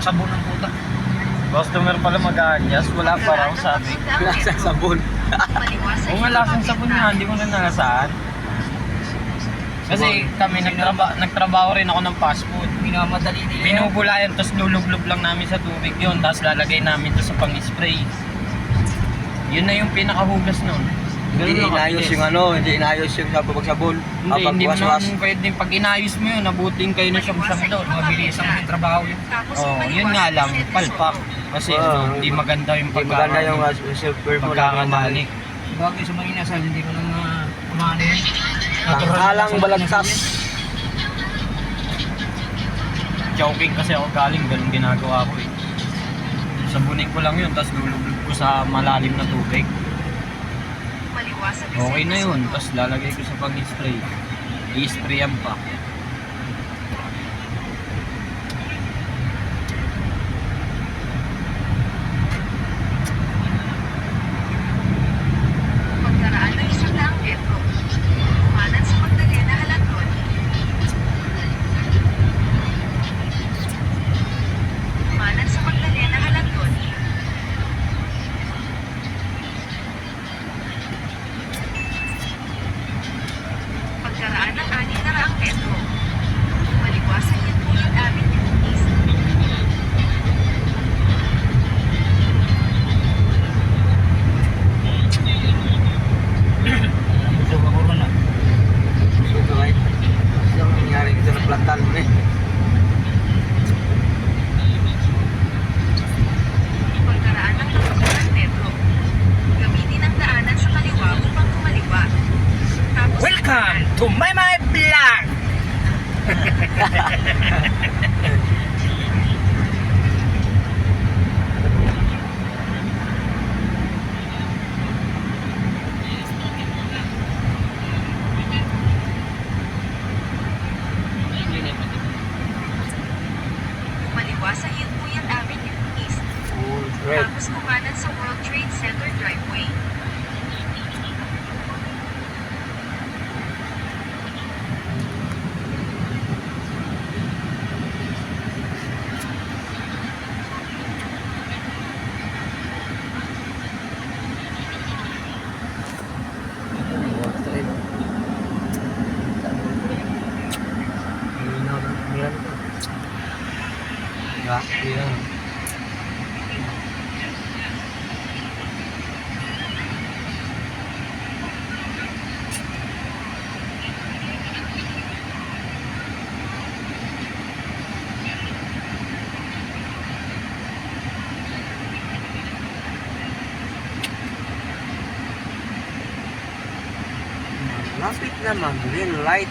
sabon ng puta. Customer pala mag-aanyas, wala pa raw sabi. Wala sa sabon. Kung wala akong sabon nga, hindi ko na nalasaan. Kasi kami nagtrabaho rin ako ng fast food. Minamadali nila. Binubulayan, tapos lulublob lang namin sa tubig yun, tapos lalagay namin to sa pang-spray. Yun na yung pinakahugas nun. Hindi inayos yung ano, hindi inayos yung pagsabon. Hindi mo naman pwedeng pag inayos mo yun, nabuting kayo na siyang doon. Mabilis ang trabaho yun. Yun nga lang, palpak. Kasi hindi maganda yung Hindi maganda yung silver mo lang. pagkakamali. Bagay sa Marina Sal, hindi ko na kumano yun. Alang balagtas. Joking kasi ako galing, ganun ginagawa ko eh. Sabunin ko lang yun, tapos lulublob ko sa malalim na tubig. Okay na yun, tapos lalagay ko sa pang-spray. I-sprayan pa. Pagkaraan ng 100 metro, kumanan sa Magdalena Halaton. Kumanan sa Magdalena Halaton. Pagkaraan ng 600 metro, maliwasan yung Tuyot Avenue East. Ito ako ron na. So kahit yung nangyari dito na plantan mo eh. Pagkaraan ng 200 metro, gamitin ang daanan sa kaliwa upang kumaliwa. Tapos Welcome to my vlog! kumaliwa sa Hilpuyat Avenue East. Full red. Tapos kumanan sa World Trade Center Driveway. Diba? Yan. Lapit naman, green light.